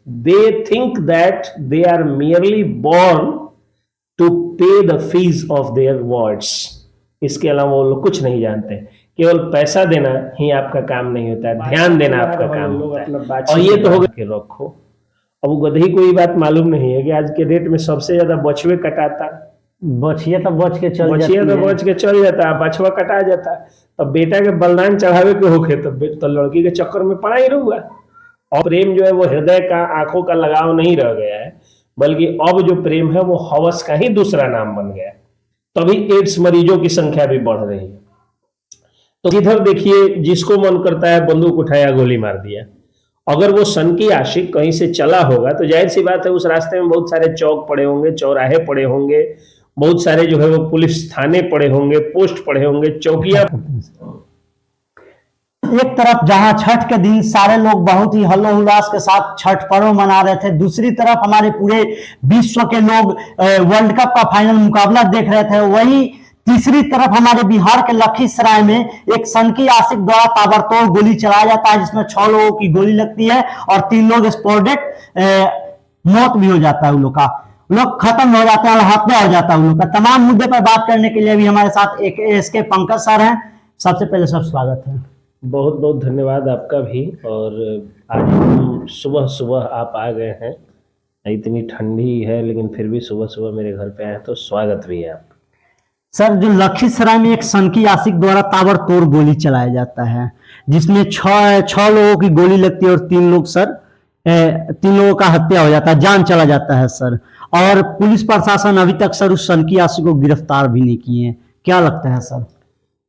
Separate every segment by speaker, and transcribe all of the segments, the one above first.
Speaker 1: they think that they are merely born to pay the fees of their words. इसके अलावा वो लोग कुछ नहीं जानते। केवल पैसा देना ही आपका काम नहीं होता है, ध्यान देना आपका काम होता है। और ये तो होगा कि रखो। अब वो गधे को ये बात मालूम नहीं है कि आज के डेट में सबसे ज्यादा बछुए कटाता,
Speaker 2: बछिया तो बच के चल
Speaker 1: जाता है, बछवा कटा जाता है। तब बेटा के बलिदान चढ़ावे के होके तो लड़की के चक्कर में पड़ा ही रहूगा। और प्रेम जो है वो हृदय का, आंखों का लगाव नहीं रह गया है, बल्कि अब जो प्रेम है वो हवस का ही दूसरा नाम बन गया। तभी एड्स मरीजों की संख्या भी बढ़ रही है। तो इधर देखिए, जिसको मन करता है बंदूक उठाया, गोली मार दिया। अगर वो सन की आशिक कहीं से चला होगा तो जाहिर सी बात है उस रास्ते में बहुत सारे चौक पड़े होंगे, चौराहे पड़े होंगे, बहुत सारे जो है वो पुलिस थाने पड़े होंगे, पोस्ट पड़े होंगे, चौकियां।
Speaker 2: एक तरफ जहां छठ के दिन सारे लोग बहुत ही हल्लोउल्लास के साथ छठ पर्व मना रहे थे, दूसरी तरफ हमारे पूरे विश्व के लोग वर्ल्ड कप का फाइनल मुकाबला देख रहे थे। वही तीसरी तरफ हमारे बिहार के लखीसराय में एक सन की आशिक द्वारा ताबड़तोड़ गोली चलाया जाता है, जिसमें 6 लोगों की गोली लगती है और 3 लोग स्पॉट डेड मौत भी हो जाता है। उन लोग का लोग खत्म हो जाते हैं और हत्या हो जाता है उन लोग का। तमाम मुद्दे पर बात करने के लिए भी हमारे साथ एक एसके पंकज सर हैं। सबसे पहले सब स्वागत है।
Speaker 1: बहुत बहुत धन्यवाद आपका भी। और आज हम सुबह सुबह आप आ गए हैं, इतनी ठंडी है लेकिन फिर भी सुबह सुबह मेरे घर पे आए, तो स्वागत भी है आपका।
Speaker 2: सर, जो लखीसराय में एक सन की आशिक द्वारा ताबड़तोड़ गोली चलाया जाता है, जिसमें 6 लोगों की गोली लगती है और 3 लोगों का हत्या हो जाता है, जान चला जाता है सर। और पुलिस प्रशासन अभी तक सर उस सन की आशिक को गिरफ्तार भी नहीं किए हैं। क्या लगता है सर?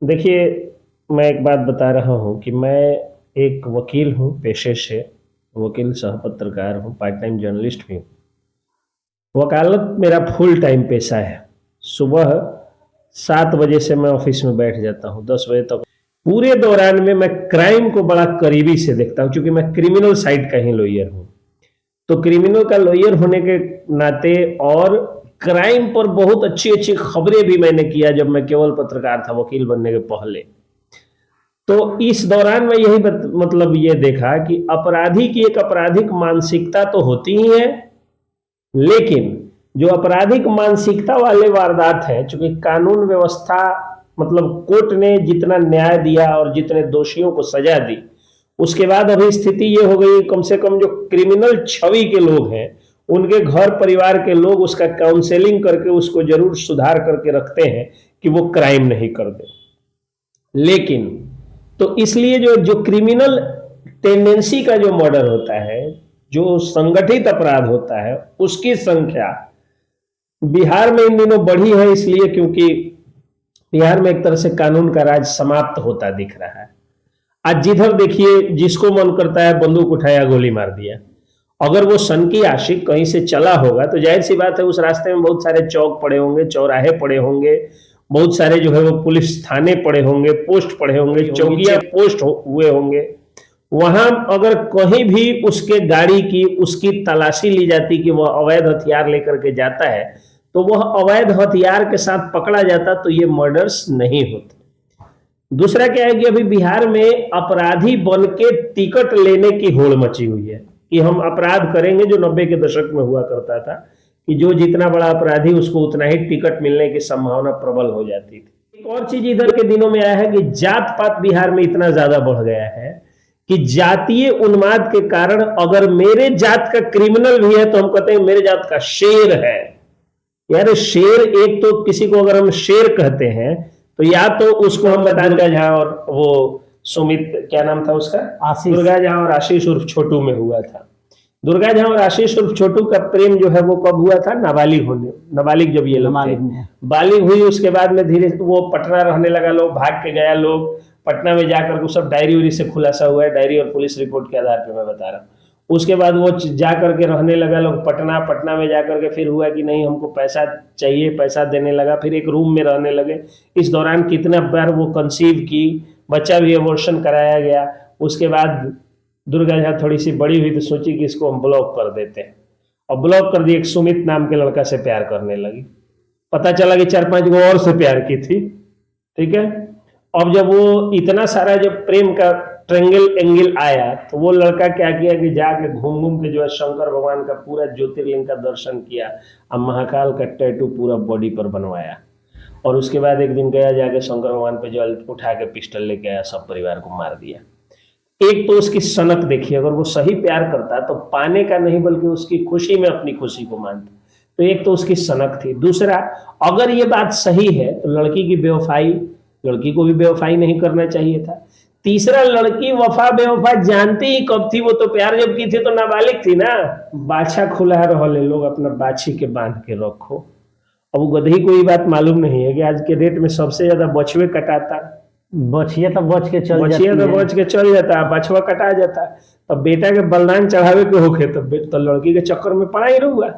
Speaker 1: देखिए, मैं एक बात बता रहा हूँ कि मैं एक वकील हूँ, पेशे से वकील सह पत्रकार हूँ, पार्ट टाइम जर्नलिस्ट भी हूँ। वकालत मेरा फुल टाइम पेशा है। सुबह 7 बजे से मैं ऑफिस में बैठ जाता हूँ 10 बजे तक। पूरे दौरान में मैं क्राइम को बड़ा करीबी से देखता हूँ, क्योंकि मैं क्रिमिनल साइड का ही लॉयर हूँ। तो क्रिमिनल का लॉयर होने के नाते और क्राइम पर बहुत अच्छी अच्छी खबरें भी मैंने किया जब मैं केवल पत्रकार था, वकील बनने के पहले। तो इस दौरान मैं यही मतलब ये देखा कि अपराधी की एक आपराधिक मानसिकता तो होती ही है, लेकिन जो आपराधिक मानसिकता वाले वारदात हैं, चूंकि कानून व्यवस्था मतलब कोर्ट ने जितना न्याय दिया और जितने दोषियों को सजा दी, उसके बाद अभी स्थिति ये हो गई, कम से कम जो क्रिमिनल छवि के लोग हैं उनके घर परिवार के लोग उसका काउंसलिंग करके उसको जरूर सुधार करके रखते हैं कि वो क्राइम नहीं कर दे। लेकिन तो इसलिए जो क्रिमिनल टेंडेंसी का जो मर्डर होता है, जो संगठित अपराध होता है, उसकी संख्या बिहार में इन दिनों बढ़ी है, इसलिए क्योंकि बिहार में एक तरह से कानून का राज समाप्त होता दिख रहा है। आज जिधर देखिए, जिसको मन करता है बंदूक उठाया, गोली मार दिया। अगर वो सन की आशिक कहीं से चला होगा तो जाहिर सी बात है उस रास्ते में बहुत सारे चौक पड़े होंगे, चौराहे पड़े होंगे, बहुत सारे जो है वो पुलिस थाने पड़े होंगे, पोस्ट पड़े होंगे, चौकियां पोस्ट हुए होंगे। वहां अगर कहीं भी उसके गाड़ी की उसकी तलाशी ली जाती कि वह अवैध हथियार लेकर के जाता है, तो वह अवैध हथियार के साथ पकड़ा जाता, तो ये मर्डर्स नहीं होते। दूसरा क्या है कि अभी बिहार में अपराधी बन के टिकट लेने की होड़ मची हुई है कि हम अपराध करेंगे, जो 90 के दशक में हुआ करता था कि जो जितना बड़ा अपराधी उसको उतना ही टिकट मिलने की संभावना प्रबल हो जाती थी। एक और चीज इधर के दिनों में आया है कि जात पात बिहार में इतना ज्यादा बढ़ गया है कि जातीय उन्माद के कारण अगर मेरे जात का क्रिमिनल भी है तो हम कहते हैं मेरे जात का शेर है। यार शेर, एक तो किसी को अगर हम शेर कहते हैं तो या तो उसको हम दुर्गा झा और वो सुमित, क्या नाम था उसका, दुर्गा झा और आशीष उर्फ छोटू में हुआ था। दुर्गा झा और आशीष उर्फ छोटू का प्रेम जो है वो कब हुआ था? नाबालिग जब ये लोग बालिग हुई, उसके बाद में धीरे वो पटना रहने लगा, लोग भाग के गया, लोग पटना में जाकर वो सब डायरी उरी से खुलासा हुआ है, डायरी और पुलिस रिपोर्ट के आधार पर मैं बता रहा हूँ। उसके बाद वो जा करके रहने लगा लोग पटना में जाकर के फिर हुआ कि नहीं हमको पैसा चाहिए, पैसा देने लगा, फिर एक रूम में रहने लगे। इस दौरान कितना बार वो कंसीव की, बच्चा भी एबॉर्शन कराया गया। उसके बाद दुर्गा झा थोड़ी सी बड़ी हुई तो सोची कि इसको हम ब्लॉक कर देते हैं, और ब्लॉक कर दिए। एक सुमित नाम के लड़का से प्यार करने लगी, पता चला कि 4-5 गो और से प्यार की थी। ठीक है, अब जब वो इतना सारा जब प्रेम का ट्रेंगल एंगल आया तो वो लड़का क्या किया कि जाके घूम घूम के जो है शंकर भगवान का पूरा ज्योतिर्लिंग का दर्शन किया और महाकाल का टैटू पूरा बॉडी पर बनवाया। और उसके बाद एक दिन गया जाके शंकर भगवान पे जल उठा के पिस्टल लेके आया, सब परिवार को मार दिया। एक तो उसकी सनक देखिए, अगर वो सही प्यार करता तो पाने का नहीं बल्कि उसकी खुशी में अपनी खुशी को मानता। तो एक तो उसकी सनक थी। दूसरा, अगर ये बात सही है तो लड़की की बेवफाई, लड़की को भी बेवफाई नहीं करना चाहिए था। तीसरा, लड़की वफा बेवफा जानती ही कब थी, वो तो प्यार जब की थी तो नाबालिग थी ना। बाछा खुला रहले लोग अपना बाछी के बांध के रखो। अब वो गधे को ये बात मालूम नहीं है कि आज के डेट में सबसे ज्यादा बछुए कटाता,
Speaker 2: बचिया तो बच के चल जाती
Speaker 1: बछिया तो
Speaker 2: है।
Speaker 1: बच के चल जाता, बछवा कटा जाता। तब बेटा के बलिदान चढ़ावे के होके तो लड़की के चक्कर में पड़ा ही रहूगा।